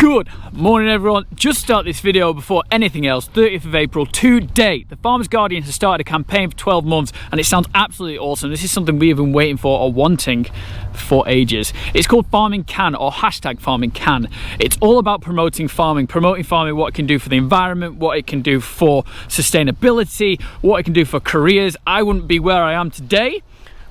Good morning everyone, just start this video before anything else. 30th of April, today the Farmers Guardian has started a campaign for 12 months and it sounds absolutely awesome. This is something we have been waiting for or wanting for ages. It's called Farming Can, or hashtag Farming Can. It's all about promoting farming, what it can do for the environment, what it can do for sustainability, what it can do for careers. I wouldn't be where I am today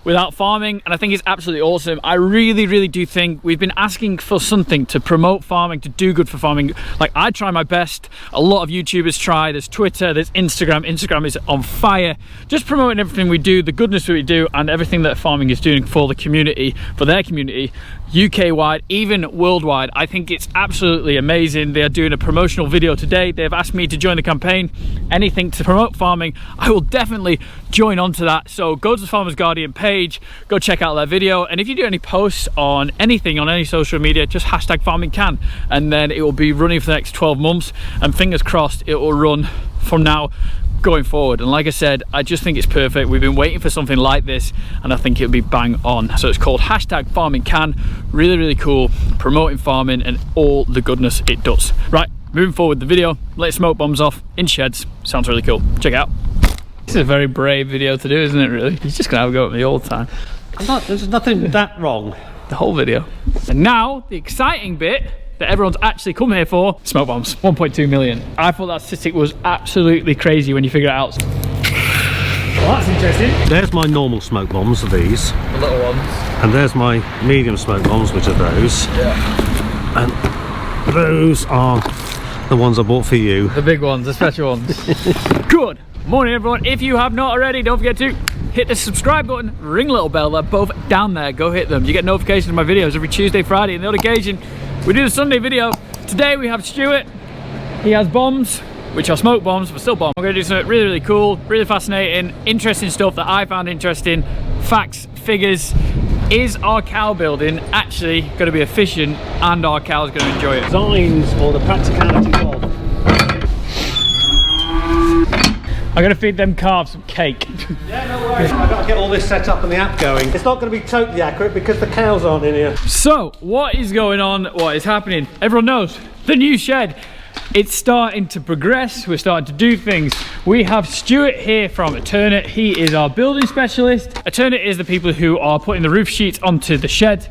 without farming, and I think it's absolutely awesome. I really do think we've been asking for something to promote farming, to do good for farming. Like, I try my best, a lot of YouTubers try, there's Twitter, there's Instagram is on fire, just promoting everything we do, the goodness that we do, and everything that farming is doing for the community, for their community, UK wide, even worldwide. I think it's absolutely amazing. They are doing a promotional video today. They've asked me to join the campaign. Anything to promote farming, I will definitely join on to that. So go to the Farmers Guardian page, go check out that video, and if you do any posts on anything on any social media, just hashtag Farming Can, and then it will be running for the next 12 months, and fingers crossed it will run from now going forward. And like I said, I just think it's perfect. We've been waiting for something like this and I think it'll be bang on. So it's called hashtag Farming Can. Really cool, promoting farming and all the goodness it does. Right, moving forward the video, let smoke bombs off in sheds. Sounds really cool. Check it out. This is a very brave video to do, isn't it, really? He's just gonna have a go at me all the time. There's nothing that wrong. The whole video. And now the exciting bit that everyone's actually come here for, smoke bombs. 1.2 million. I thought that statistic was absolutely crazy when you figure it out. Well, that's interesting. There's my normal smoke bombs, these. The little ones. And there's my medium smoke bombs, which are those. Yeah. And those are the ones I bought for you. The big ones, the special ones. Good morning everyone. If you have not already, don't forget to hit the subscribe button, ring the little bell, they're both down there. Go hit them. You get notifications of my videos every Tuesday, Friday, and the odd occasion we do the Sunday video. Today we have Stuart. He has bombs, which are smoke bombs, but still bombs. We're going to do something really cool, really fascinating, interesting stuff that I found interesting. Facts, figures. Is our cow building actually going to be efficient and our cows going to enjoy it? Designs or the practicality of. I'm going to feed them calves some cake. Yeah, no worries. I've got to get all this set up and the app going. It's not going to be totally accurate because the cows aren't in here. So, what is going on? What is happening? Everyone knows the new shed. It's starting to progress. We're starting to do things. We have Stuart here from Eternit. He is our building specialist. Eternit is the people who are putting the roof sheets onto the shed.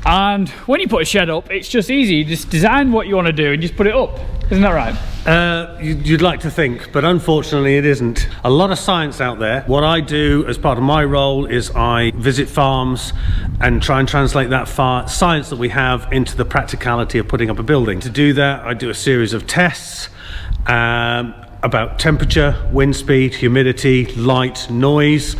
And when you put a shed up, it's just easy. You just design what you want to do and just put it up. Isn't that right? You'd like to think, but unfortunately it isn't. A lot of science out there. What I do as part of my role is I visit farms and try and translate that science that we have into the practicality of putting up a building. To do that, I do a series of tests about temperature, wind speed, humidity, light, noise,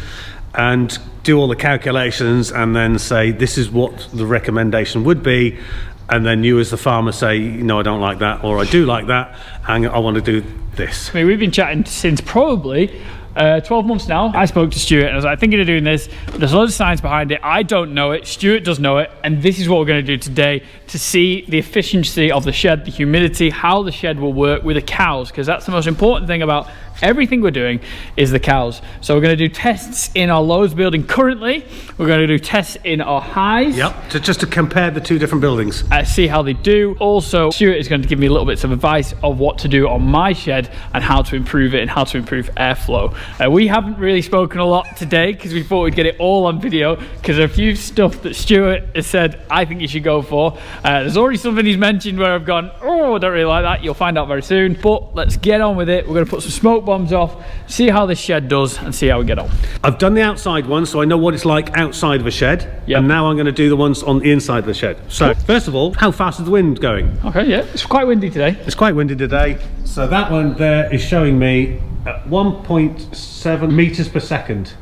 and do all the calculations and then say this is what the recommendation would be. And then you as the farmer say, no, I don't like that, or I do like that, and I want to do this. I mean, we've been chatting since probably 12 months now. I spoke to Stuart and I was like, thinking of doing this. There's a lot of science behind it. I don't know it. Stuart does know it. And this is what we're going to do today to see the efficiency of the shed, the humidity, how the shed will work with the cows, because that's the most important thing about everything we're doing is the cows. So we're going to do tests in our lows building currently. We're going to do tests in our highs. Yep, just to compare the two different buildings. See how they do. Also, Stuart is going to give me little bits of advice of what to do on my shed and how to improve it and how to improve airflow. We haven't really spoken a lot today because we thought we'd get it all on video, because there are a few stuff that Stuart has said I think you should go for. There's already something he's mentioned where I've gone, oh, I don't really like that. You'll find out very soon. But let's get on with it. We're going to put some smoke bombs off, see how this shed does and see how we get on. I've done the outside one, so I know what it's like outside of a shed. Yep. And now I'm going to do the ones on the inside of the shed. So first of all, how fast is the wind going? Okay, yeah, it's quite windy today. It's quite windy today. So that one there is showing me at 1.7 meters per second.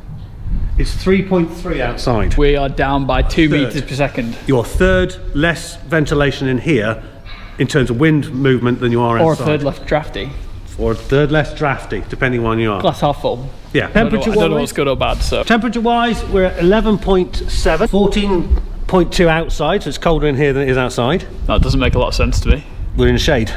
It's 3.3 outside. We are down by 2 meters per second. You're a third less ventilation in here in terms of wind movement than you are outside. Or a third less drafty. Or a third less drafty, depending on you are. Glass half full. Yeah. Temperature wise, I don't know what's good or bad. So temperature wise, we're at 11.7, 14.2 outside, so it's colder in here than it is outside. That doesn't make a lot of sense to me. We're in the shade.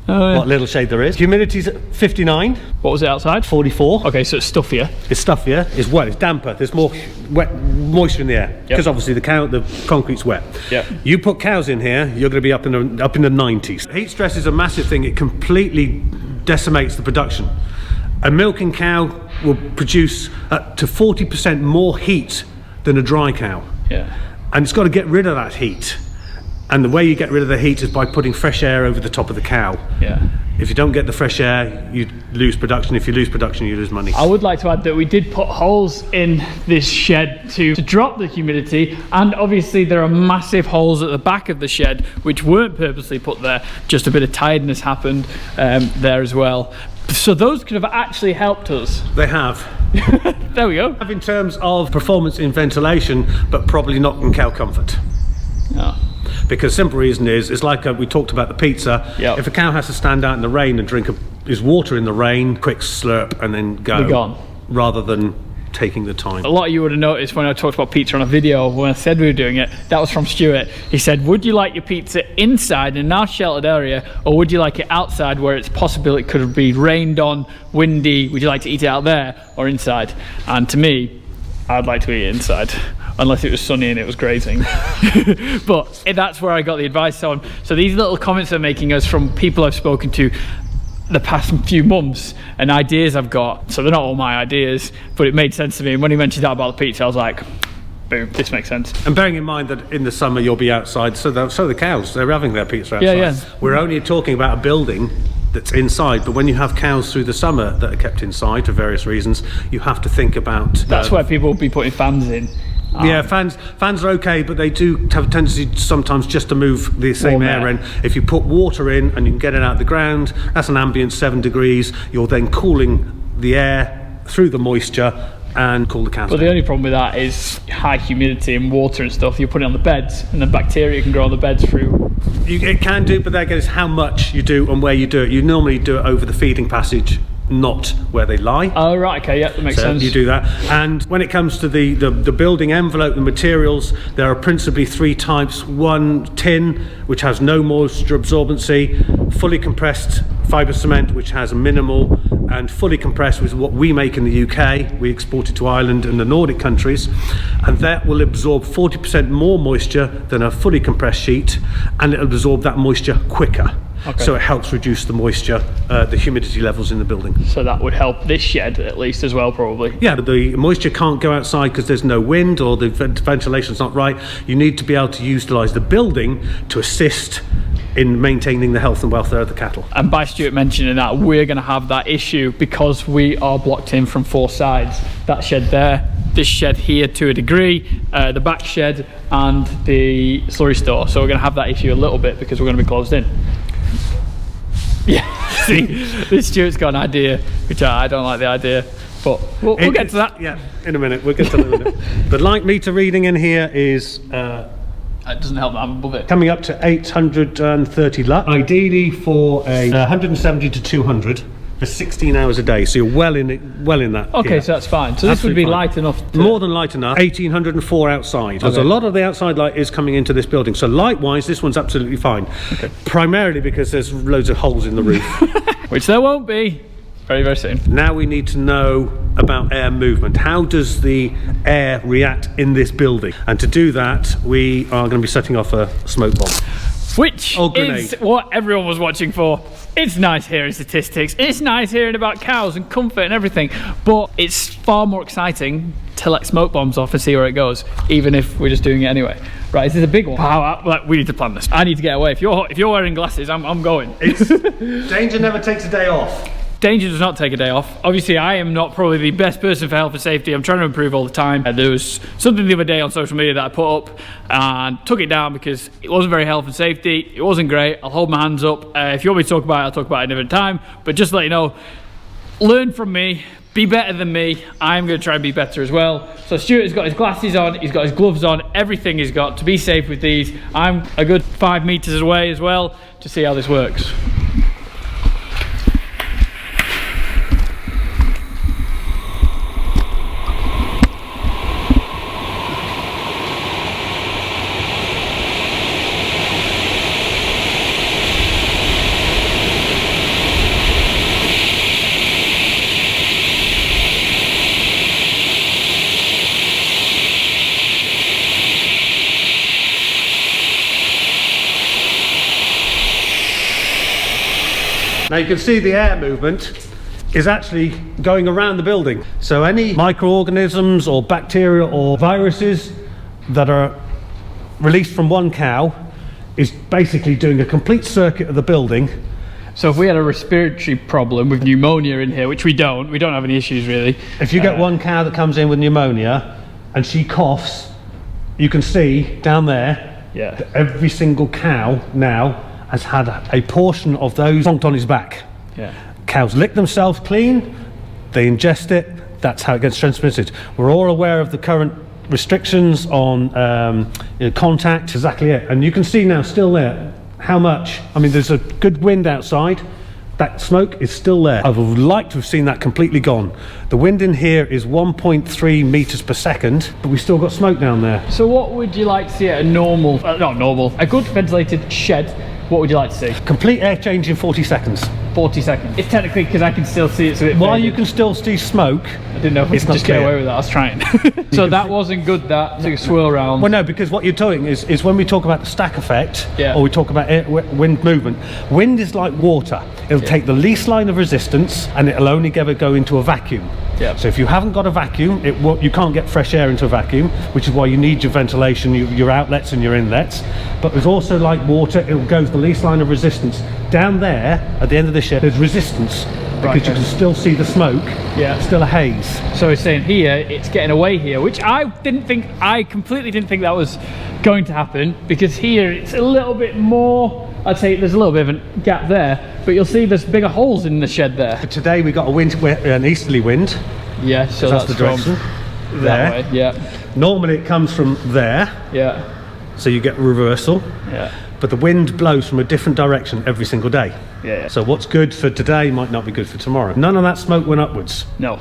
Oh, yeah. What little shade there is. Humidity's at 59. What was it outside? 44. Okay, so it's stuffier. It's stuffier, it's wet, it's damper, there's more wet moisture in the air. Because obviously the concrete's wet. Yep. You put cows in here, you're going to be up in the 90s. Heat stress is a massive thing, it completely decimates the production. A milking cow will produce up to 40% more heat than a dry cow. Yeah. And it's got to get rid of that heat. And the way you get rid of the heat is by putting fresh air over the top of the cow. Yeah. If you don't get the fresh air, you lose production. If you lose production, you lose money. I would like to add that we did put holes in this shed to drop the humidity, and obviously there are massive holes at the back of the shed which weren't purposely put there. Just a bit of tiredness happened there as well. So those could have actually helped us. They have. There we go. In terms of performance in ventilation, but probably not in cow comfort. Oh. Because simple reason is, it's like we talked about the pizza. Yep. If a cow has to stand out in the rain and drink his water in the rain, quick slurp and then go. Be gone. Rather than taking the time. A lot of you would have noticed when I talked about pizza on a video, when I said we were doing it, that was from Stuart. He said, would you like your pizza inside in a nice sheltered area, or would you like it outside where it's possible it could be rained on, windy? Would you like to eat it out there or inside? And to me, I'd like to eat it inside. Unless it was sunny and it was grazing. But that's where I got the advice on. So these little comments they're making us from people I've spoken to the past few months and ideas I've got. So they're not all my ideas, but it made sense to me. And when he mentioned that about the pizza, I was like, boom, this makes sense. And bearing in mind that in the summer you'll be outside, so the cows, they're having their pizza outside. Yeah. We're only talking about a building that's inside, but when you have cows through the summer that are kept inside for various reasons, you have to think about... That's where people will be putting fans in. Yeah, fans are okay, but they do have a tendency sometimes just to move the same air in. If you put water in and you can get it out of the ground, that's an ambient 7 degrees, you're then cooling the air through the moisture and cool the cows down. But the only problem with that is high humidity and water and stuff. You put it on the beds and the bacteria can grow on the beds through. It can do, but that goes how much you do and where you do it. You normally do it over the feeding passage, not where they lie. Oh right, okay, yeah, that makes sense. You do that. And when it comes to the building envelope, the materials, there are principally 3 types. One, tin, which has no moisture absorbency, fully compressed fibre cement, which has a minimal, and fully compressed, which is what we make in the UK. We export it to Ireland and the Nordic countries, and that will absorb 40% more moisture than a fully compressed sheet, and it'll absorb that moisture quicker. Okay. So it helps reduce the moisture, the humidity levels in the building. So that would help this shed at least as well, probably. Yeah, but the moisture can't go outside because there's no wind or the ventilation's not right. You need to be able to utilise the building to assist in maintaining the health and welfare of the cattle. And by Stuart mentioning that, we're going to have that issue because we are blocked in from 4 sides. That shed there, this shed here to a degree, the back shed and the slurry store. So we're going to have that issue a little bit because we're going to be closed in. Yeah, see, this Stuart's got an idea, which I don't like the idea, but we'll get to that. Yeah, in a minute, we'll get to that in a minute. The light meter reading in here is... it doesn't help that I'm above it. Coming up to 830 lux. Ideally for a 170 to 200 for 16 hours a day, so you're well in that. Okay, so that's fine. So this would be light enough to... More than light enough. 1804 outside. There's a lot of the outside light is coming into this building, so light-wise this one's absolutely fine. Okay. Primarily because there's loads of holes in the roof. Which there won't be very, very soon. Now we need to know about air movement. How does the air react in this building? And to do that, we are going to be setting off a smoke bomb. Which is what everyone was watching for. It's nice hearing statistics, it's nice hearing about cows and comfort and everything, but it's far more exciting to let smoke bombs off and see where it goes, even if we're just doing it anyway. Right, this is a big one. Wow, we need to plan this. I need to get away. If you're wearing glasses, I'm going. Danger never takes a day off. Danger does not take a day off. Obviously, I am not probably the best person for health and safety. I'm trying to improve all the time. There was something the other day on social media that I put up and took it down because it wasn't very health and safety. It wasn't great. I'll hold my hands up. If you want me to talk about it, I'll talk about it at a different time. But just to let you know, learn from me. Be better than me. I'm going to try and be better as well. So Stuart has got his glasses on. He's got his gloves on. Everything he's got to be safe with these. I'm a good 5 meters away as well to see how this works. Now you can see the air movement is actually going around the building. So any microorganisms or bacteria or viruses that are released from one cow is basically doing a complete circuit of the building. So if we had a respiratory problem with pneumonia in here, which we don't have any issues really. If you get one cow that comes in with pneumonia and she coughs, you can see down there that every single cow now has had a portion of those plonked on his back. Yeah. Cows lick themselves clean, they ingest it, that's how it gets transmitted. We're all aware of the current restrictions on contact, exactly it. And you can see now still there how much, I mean there's a good wind outside, that smoke is still there. I would like to have seen that completely gone. The wind in here is 1.3 meters per second, but we still got smoke down there. So what would you like to see at a normal, a good ventilated shed? What would you like to see? Complete air change in 40 seconds. 40 seconds. It's technically because I can still see it. So it while you can still see smoke, I didn't know if it's just get away with that. I was trying. So that wasn't good. That took a swirl around. Well, no, because what you're doing is when we talk about the stack effect, or we talk about wind movement. Wind is like water. It'll take the least line of resistance, and it'll only ever go into a vacuum. Yeah. So if you haven't got a vacuum, you can't get fresh air into a vacuum, which is why you need your ventilation, your outlets and your inlets. But it's also like water. It'll go to the least line of resistance. Down there, at the end of the shed, there's resistance. Because you can still see the smoke, still a haze. So it's saying here, it's getting away here, which I completely didn't think that was going to happen, because here it's a little bit more, I'd say there's a little bit of a gap there, but you'll see there's bigger holes in the shed there. But today we got an easterly wind. Yeah, so that's the direction. That way, yeah. Normally it comes from there. Yeah. So you get reversal. Yeah. But the wind blows from a different direction every single day. Yeah. So what's good for today might not be good for tomorrow. None of that smoke went upwards. No.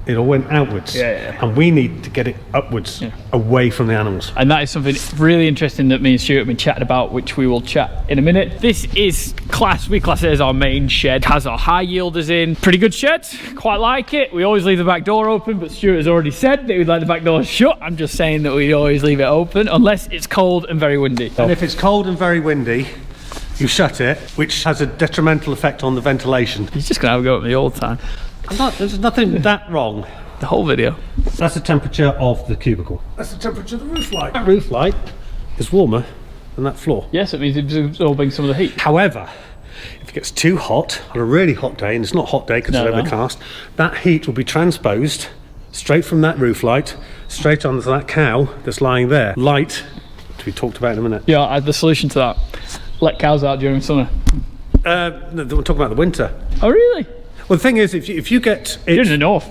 It all went outwards. Yeah. And we need to get it upwards, away from the animals. And that is something really interesting that me and Stuart have been chatting about, which we will chat in a minute. This is we class it as our main shed. Has our high yielders in. Pretty good shed, quite like it. We always leave the back door open, but Stuart has already said that we'd like the back door shut. I'm just saying that we'd always leave it open, unless it's cold and very windy. And if it's cold and very windy, you shut it, which has a detrimental effect on the ventilation. He's just gonna have a go at me all the time. There's nothing that wrong. The whole video. That's the temperature of the cubicle. That's the temperature of the roof light. That roof light is warmer than that floor. Yes, it means it's absorbing some of the heat. However, if it gets too hot on a really hot day, and it's not a hot day because it's overcast, that heat will be transposed straight from that roof light straight onto that cow that's lying there. Light, which we talked about in a minute. Yeah, I had the solution to that. Let cows out during summer. No, we're talking about the winter. Oh, really? Well, the thing is, if you get... You're in the north.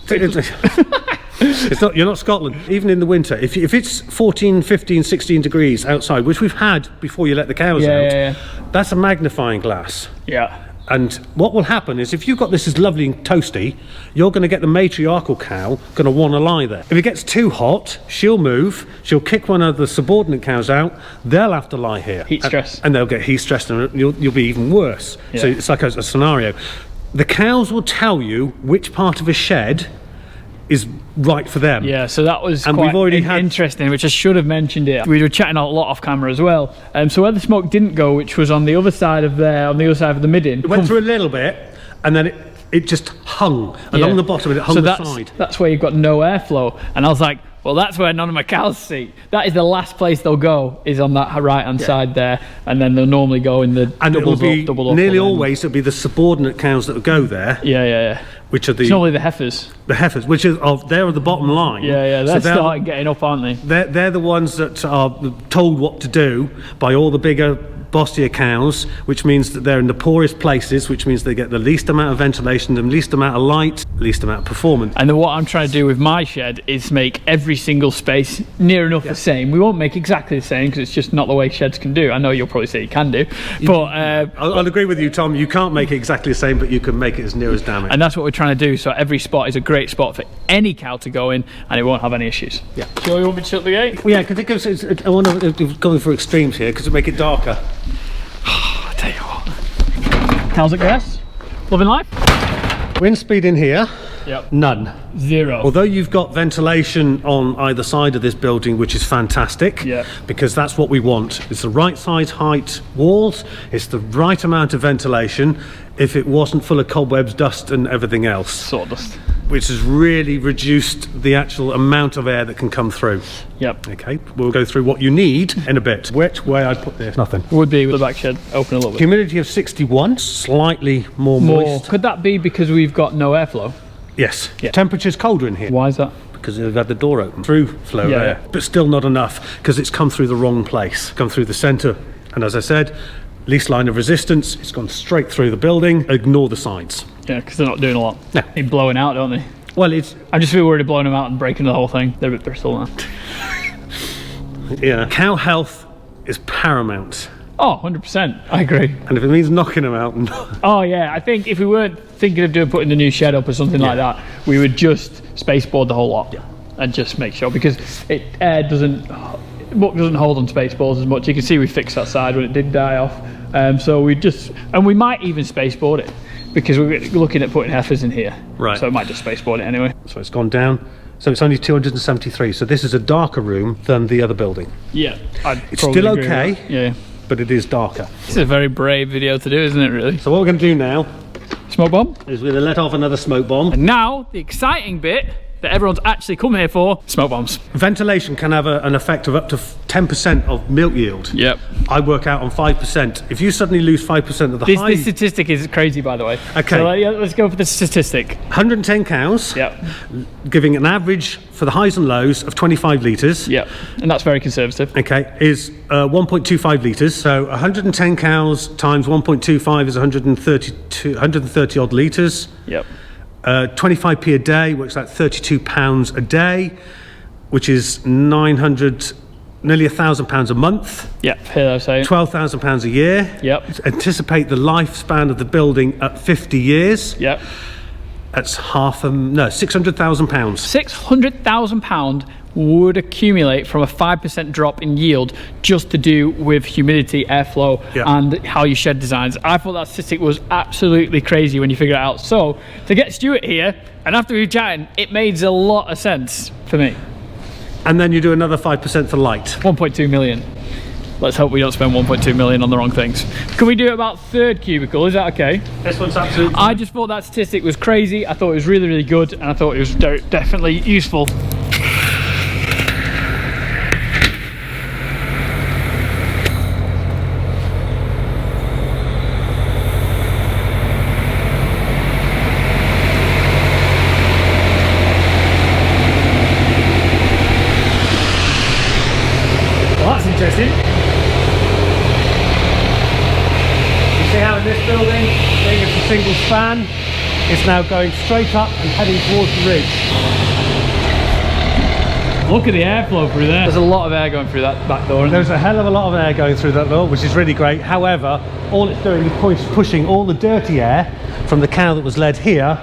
You're not Scotland. Even in the winter, if it's 14, 15, 16 degrees outside, which we've had before you let the cows out, that's a magnifying glass. Yeah. And what will happen is, if you've got this as lovely and toasty, you're going to get the matriarchal cow going to want to lie there. If it gets too hot, she'll move, she'll kick one of the subordinate cows out, they'll have to lie here. Heat stress. And they'll get heat stressed, and you'll be even worse. Yeah. So it's like a scenario. The cows will tell you which part of a shed is right for them. Yeah, so that was and quite we've already interesting, which I should have mentioned it. We were chatting a lot off camera as well. So where the smoke didn't go, which was on the other side of there, on the other side of the midden. It went through a little bit, and then it just hung along the bottom, and it hung the side. That's where you've got no airflow. And I was like, well, that's where none of my cows see. That is the last place they'll go, is on that right-hand side there, and then they'll normally go in the double up. Nearly always it'll be the subordinate cows that will go there. Yeah. Which are it's normally the heifers. The heifers, which is they're at the bottom line. Yeah, they're starting getting up, aren't they? They're the ones that are told what to do by all the bigger, bossier cows, which means that they're in the poorest places, which means they get the least amount of ventilation, the least amount of light, least amount of performance. And then what I'm trying to do with my shed is make every single space near enough the same. We won't make exactly the same, because it's just not the way sheds can do. I know you'll probably say you can do, but I'll agree with you, Tom. You can't make it exactly the same, but you can make it as near as damn it. And that's what we're trying to do. So every spot is a great spot for any cow to go in, and it won't have any issues. Yeah. So you want me to shut the gate? Well, yeah, because I want to go for extremes here, because it make it darker. I tell you what. Cows at grass, loving life. Wind speed in here Yep. None. Zero. Although you've got ventilation on either side of this building, which is fantastic, Yeah. because that's what we want. It's the right size height walls, it's the right amount of ventilation. If it wasn't full of cobwebs, dust and everything else, Sawdust. which has really reduced the actual amount of air that can come through. Yep. Okay, we'll go through what you need in a bit. Which way I'd put this? Nothing. Would be with the back shed open a little bit. Humidity of 61, slightly more moist. Could that be because we've got no airflow? Yes. Yeah. Temperature's colder in here. Why is that? Because they've had the door open. Through flow Yeah, air. yeah. But still not enough, because it's come through the wrong place. Come through the centre. And as I said, least line of resistance, it's gone straight through the building. Ignore the sides. Yeah, because they're not doing a lot. No. They're blowing out, don't they? Well, it's... I just feel worried of blowing them out and breaking the whole thing. They're a bit brittle now. Yeah. Cow health is paramount. Oh, 100%. I agree. And if it means knocking them out... Oh, yeah. I think if we weren't thinking of putting the new shed up or something like that, we would just spaceboard the whole lot. Yeah. And just make sure, because air doesn't hold on spaceballs as much. You can see we fixed that side when it did die off. So we might even spaceboard it, because we're looking at putting heifers in here. Right. So we might just spaceboard it anyway. So it's gone down. So it's only 273. So this is a darker room than the other building. Yeah. It's still okay. Yeah. But it is darker. This is a very brave video to do, isn't it, really? So what we're going to do now Smoke bomb. is we're going to let off another smoke bomb. And now, the exciting bit that everyone's actually come here for, smoke bombs. Ventilation can have an effect of up to 10% of milk yield. Yep. I work out on 5%. If you suddenly lose 5% of the high... This statistic is crazy, by the way. Okay. So let's go for the statistic. 110 cows, Yep. giving an average for the highs and lows of 25 litres. Yep. And that's very conservative. Okay, is 1.25 litres. So 110 cows times 1.25 is 130 odd litres. Yep. 25p a day works out £32 a day, which is 900, nearly £1,000 a month. Yep. Here I say. £12,000 a year. Yep. Anticipate the lifespan of the building at 50 years. Yep. That's £600,000. £600,000 would accumulate from a 5% drop in yield just to do with humidity, airflow, and how your shed designs. I thought that statistic was absolutely crazy when you figure it out. So to get Stuart here, and after we've chatted, it made a lot of sense for me. And then you do another 5% for light. 1.2 million. Let's hope we don't spend 1.2 million on the wrong things. Can we do it about third cubicle? Is that okay? This one's absolutely... I just thought that statistic was crazy. I thought it was really, really good, and I thought it was definitely useful. Well, that's interesting. See how in this building, being it's a single span, it's now going straight up and heading towards the ridge. Look at the airflow through there. There's a lot of air going through that back door. There's a hell of a lot of air going through that door, which is really great. However, all it's doing is pushing all the dirty air from the cow that was led here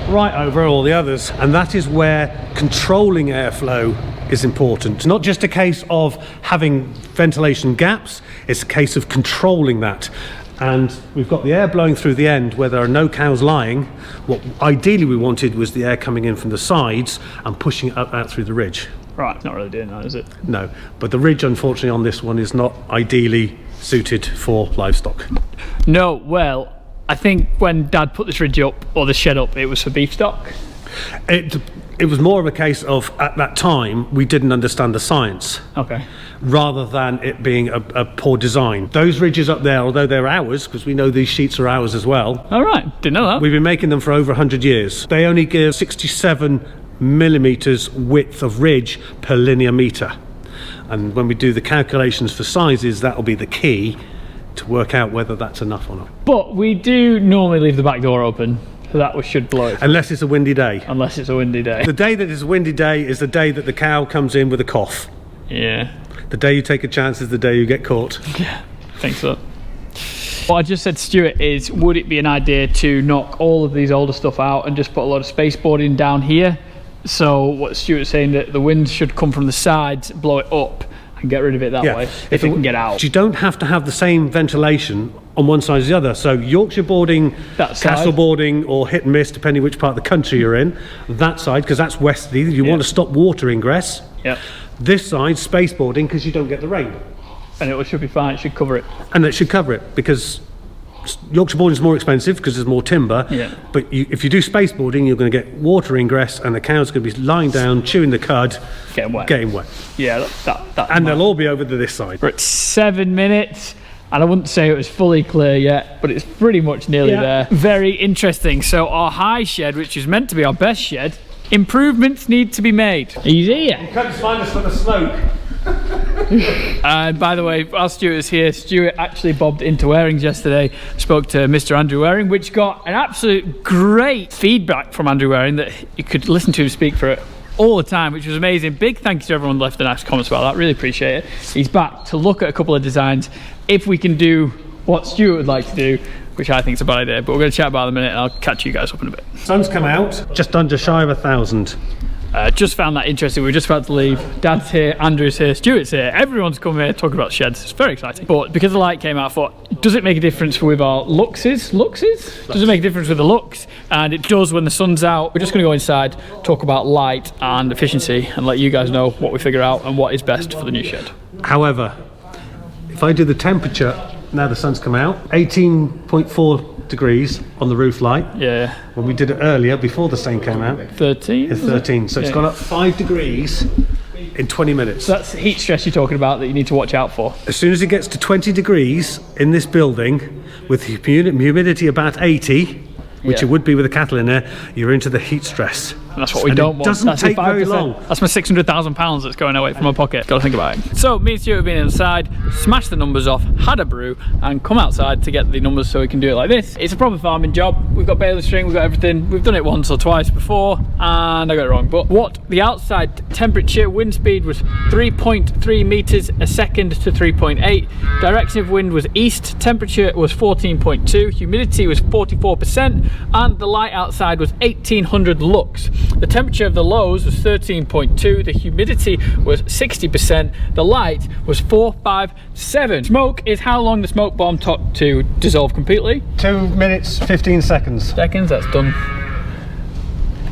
right over all the others. And that is where controlling airflow is important. It's not just a case of having ventilation gaps, it's a case of controlling that. And we've got the air blowing through the end where there are no cows lying. What ideally we wanted was the air coming in from the sides and pushing it up out through the ridge. Right, it's not really doing that, is it? No, but the ridge unfortunately on this one is not ideally suited for livestock. No, well, I think when Dad put this ridge up, or the shed up, it was for beef stock. It was more of a case of, at that time, we didn't understand the science. Okay. Rather than it being a poor design. Those ridges up there, although they're ours, because we know these sheets are ours as well. All right, didn't know that. We've been making them for over 100 years. They only give 67 millimetres width of ridge per linear metre. And when we do the calculations for sizes, that'll be the key to work out whether that's enough or not. But we do normally leave the back door open, so that should blow it. Unless it's a windy day. Unless it's a windy day. The day that it's a windy day is the day that the cow comes in with a cough. Yeah. The day you take a chance is the day you get caught. Yeah, I think so. What I just said to Stuart is, would it be an idea to knock all of these older stuff out and just put a lot of spaceboarding down here? So what Stuart's saying, that the wind should come from the sides, blow it up, and get rid of it that way if it can get out. You don't have to have the same ventilation on one side as the other. So Yorkshire boarding, Castle boarding, or hit and miss, depending which part of the country you're in. That side, because that's westerly, you want to stop water ingress. Yep. This side, space boarding, because you don't get the rain. And it should be fine, it should cover it. And it should cover it, because Yorkshire boarding is more expensive because there's more timber. Yeah. But if you do space boarding, you're going to get water ingress, and the cow's going to be lying down, chewing the cud, getting wet. Yeah, and they'll all be over to this side. We're at 7 minutes. And I wouldn't say it was fully clear yet, but it's pretty much nearly there. Very interesting. So our high shed, which is meant to be our best shed, improvements need to be made. He's here. You couldn't find us for the smoke. And by the way, while Stuart is here, Stuart actually bobbed into Waring's yesterday, spoke to Mr. Andrew Waring, which got an absolute great feedback from Andrew Waring that you could listen to him speak for it all the time, which was amazing. Big thank you to everyone who left the nice comments about that, really appreciate it. He's back to look at a couple of designs if we can do what Stuart would like to do, which I think is a bad idea, but we're going to chat about it in a minute and I'll catch you guys up in a bit. Sun's come out, just under shy of 1,000. Just found that interesting. We were just about to leave. Dad's here, Andrew's here, Stuart's here. Everyone's come here talking about sheds. It's very exciting. But because the light came out, I thought, does it make a difference with our luxes? Does it make a difference with the looks? And it does when the sun's out. We're just going to go inside, talk about light and efficiency, and let you guys know what we figure out and what is best for the new shed. However, if I do the temperature, now the sun's come out, 18.4 degrees on the roof light. Yeah. When we did it earlier, before the stain came out. 13? It's 13. So it's gone up 5 degrees in 20 minutes. So that's heat stress you're talking about that you need to watch out for. As soon as it gets to 20 degrees in this building, with humidity about 80, which it would be with the cattle in there, you're into the heat stress. And that's what we don't want. It doesn't take very long. That's my £600,000 that's going away from my pocket. Got to think about it. So me and Stuart have been inside, smashed the numbers off, had a brew, and come outside to get the numbers so we can do it like this. It's a proper farming job. We've got baler string, we've got everything. We've done it once or twice before, and I got it wrong. But what the outside temperature, wind speed was 3.3 meters a second to 3.8. Direction of wind was east. Temperature was 14.2. Humidity was 44%, and the light outside was 1800 lux. The temperature of the lows was 13.2, the humidity was 60%, the light was 457. Smoke is how long the smoke bomb took to dissolve completely. 2 minutes, 15 seconds. That's done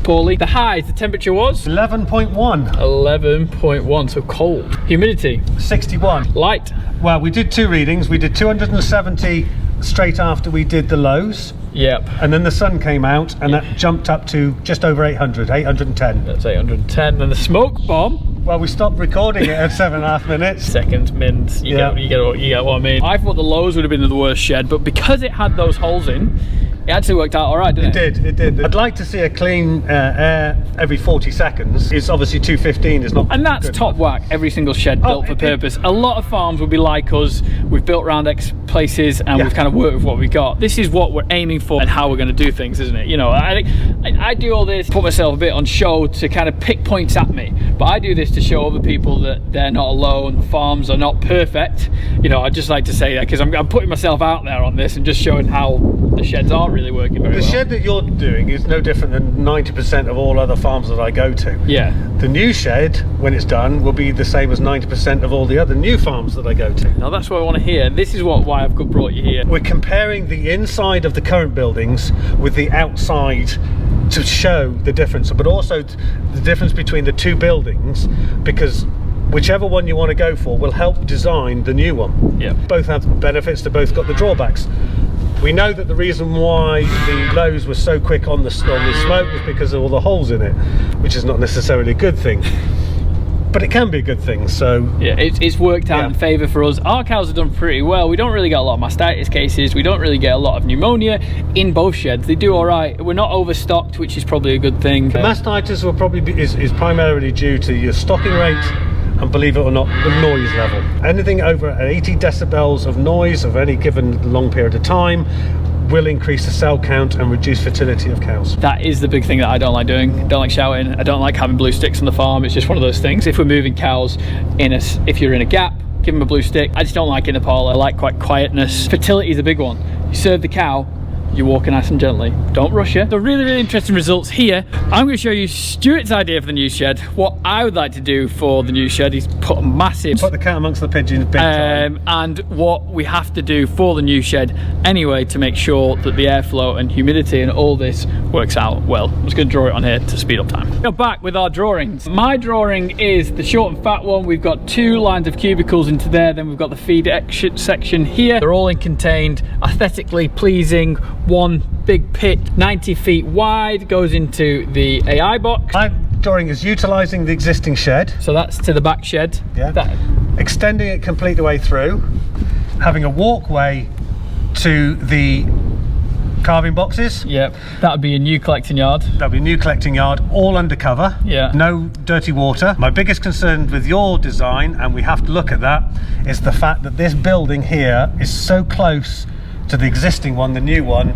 poorly. The highs, the temperature was? 11.1. 11.1, so cold. Humidity? 61. Light? Well, we did 2 readings. We did 270 straight after we did the lows. Yep. And then the sun came out and that jumped up to just over 800, 810. That's 810. And the smoke bomb? Well, we stopped recording it at 7.5 minutes. Seconds, mins, you get what I mean. I thought the lows would have been the worst shed, but because it had those holes in, it actually worked out all right, didn't it? It did. I'd like to see a clean air every 40 seconds. It's obviously 215 is not. And that's top whack, every single shed built for purpose. A lot of farms would be like us. We've built around X places and we've kind of worked with what we got. This is what we're aiming for and how we're going to do things, isn't it? You know, I do all this, put myself a bit on show to kind of pick points at me. But I do this to show other people that they're not alone, farms are not perfect. You know, I just like to say that because I'm putting myself out there on this and just showing how the sheds aren't really working very well. The shed that you're doing is no different than 90% of all other farms that I go to. Yeah. The new shed, when it's done, will be the same as 90% of all the other new farms that I go to. Now that's what I want to hear. This is why I've brought you here. We're comparing the inside of the current buildings with the outside to show the difference, but also the difference between the two buildings, because whichever one you want to go for will help design the new one. Yeah. Both have benefits, they both got the drawbacks. We know that the reason why the lows were so quick on the smoke was because of all the holes in it, which is not necessarily a good thing, but it can be a good thing. So yeah, it's worked out in favour for us. Our cows have done pretty well. We don't really get a lot of mastitis cases. We don't really get a lot of pneumonia in both sheds. They do all right. We're not overstocked, which is probably a good thing. The mastitis will probably be is primarily due to your stocking rate and, believe it or not, the noise level. Anything over 80 decibels of noise of any given long period of time will increase the cell count and reduce fertility of cows. That is the big thing that I don't like doing. I don't like shouting. I don't like having blue sticks on the farm. It's just one of those things. If we're moving cows if you're in a gap, give them a blue stick. I just don't like it in a parlour. I like quite quietness. Fertility is a big one. You serve the cow, you're walking nice and gently. Don't rush it. So really interesting results here. I'm going to show you Stuart's idea for the new shed. What I would like to do for the new shed is put a massive... Put the cat amongst the pigeons big time. And what we have to do for the new shed anyway to make sure that the airflow and humidity and all this works out well. I'm just going to draw it on here to speed up time. Go back with our drawings. My drawing is the short and fat one. We've got 2 lines of cubicles into there, then we've got the feed exit section here. They're all contained, aesthetically pleasing. One big pit 90 feet wide goes into the AI box. My drawing is utilising the existing shed. So that's to the back shed. Yeah. Extending it complete the way through, having a walkway to the carving boxes. Yep, that would be a new collecting yard. That'll be a new collecting yard, all undercover. Yeah. No dirty water. My biggest concern with your design, and we have to look at that, is the fact that this building here is so close to the existing one, the new one,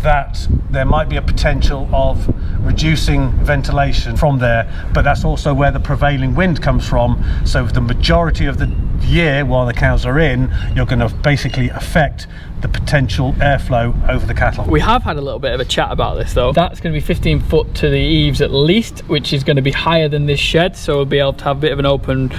that there might be a potential of reducing ventilation from there, but that's also where the prevailing wind comes from. So the majority of the year while the cows are in, you're going to basically affect the potential airflow over the cattle. We have had a little bit of a chat about this though. That's going to be 15 foot to the eaves at least, which is going to be higher than this shed, so we'll be able to have a bit of an open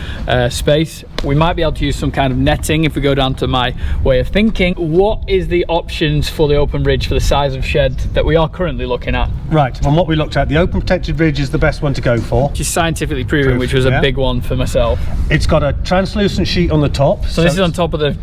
space. We might be able to use some kind of netting if we go down to my way of thinking. What is the options for the open ridge for the size of shed that we are currently looking at? Right, from what we looked at, the open protected ridge is the best one to go for. Which is scientifically proven, which was a big one for myself. It's got a translucent sheet on the top. So this is on top of the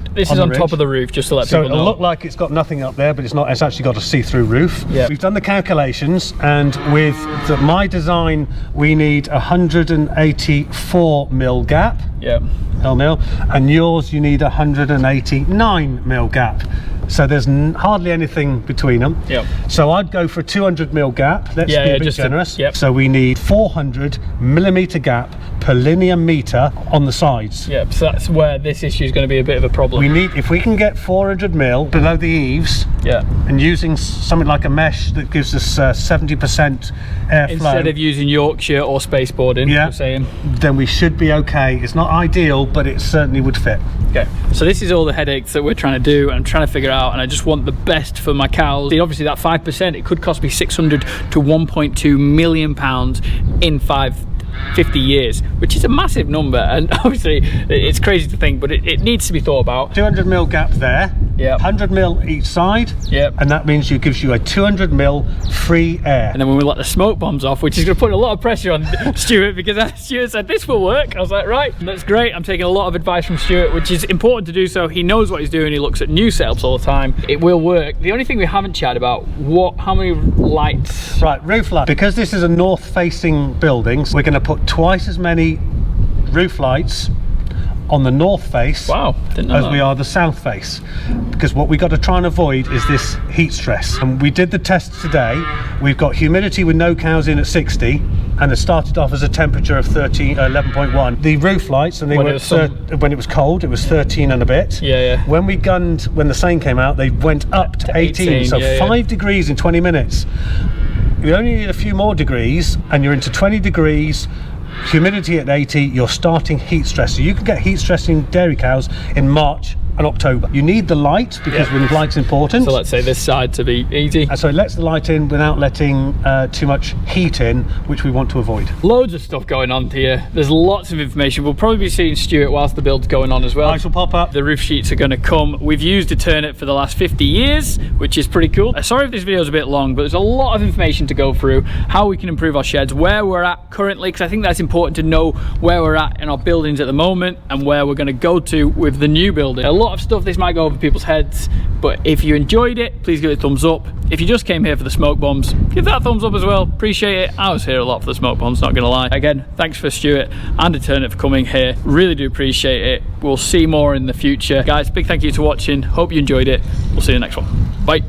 top of the roof, just to let people know. So it'll look like it's got nothing up there, but it's not. It's actually got a see-through roof. Yeah. We've done the calculations, and with my design, we need 184 mil gap. Yeah. Mil, and yours you need 189 mil gap. So there's hardly anything between them. Yep. So I'd go for a 200 mil gap. Let's be a bit generous. Yep. So we need 400 millimeter gap per linear meter on the sides. Yep. So that's where this issue is going to be a bit of a problem. We need, if we can get 400 mil below the eaves. Yeah. And using something like a mesh that gives us 70% airflow instead of using Yorkshire or spaceboarding. Yeah. You're saying. Then we should be okay. It's not ideal, but it certainly would fit. Okay. So this is all the headaches that we're trying to do, and I'm trying to figure out, and I just want the best for my cows. Obviously that 5%, it could cost me 600 to 1.2 million pounds in 50 years, which is a massive number, and obviously it's crazy to think, but it needs to be thought about. 200 mil gap there. Yeah. 100 mil each side. Yep. And that means it gives you a 200 mil free air. And then when we let the smoke bombs off, which is going to put a lot of pressure on Stuart, because Stuart said this will work. I was like, right, that's great. I'm taking a lot of advice from Stuart, which is important to do so. He knows what he's doing. He looks at new setups all the time. It will work. The only thing we haven't chatted about, how many lights? Right, roof light. Because this is a north-facing building, we're going to put twice as many roof lights on the north face as we are the south face, because what we got to try and avoid is this heat stress. And we did the test today. We've got humidity with no cows in at 60, and it started off as a temperature of 11.1. The roof lights, and they when it was cold, it was 13 and a bit. Yeah. When the sun came out, they went up to 18. So 5 degrees in 20 minutes. You only need a few more degrees, and you're into 20 degrees. Humidity at 80, you're starting heat stress. So you can get heat stress in dairy cows in March and October. You need the light, because light's important. So let's say this side to be easy. So it lets the light in without letting too much heat in, which we want to avoid. Loads of stuff going on here. There's lots of information. We'll probably be seeing Stuart whilst the build's going on as well. I shall pop up. The roof sheets are going to come. We've used Eternit for the last 50 years, which is pretty cool. Sorry if this video is a bit long, but there's a lot of information to go through, how we can improve our sheds, where we're at currently, because I think that's important to know where we're at in our buildings at the moment and where we're going to go to with the new building. A lot of stuff, this might go over people's heads, but if you enjoyed it, please give it a thumbs up. If you just came here for the smoke bombs, give that a thumbs up as well. Appreciate it. I was here a lot for the smoke bombs, not gonna lie. Again, thanks for Stuart and Eternit for coming here. Really do appreciate it. We'll see more in the future. Guys, big thank you for watching. Hope you enjoyed it. We'll see you in the next one. Bye.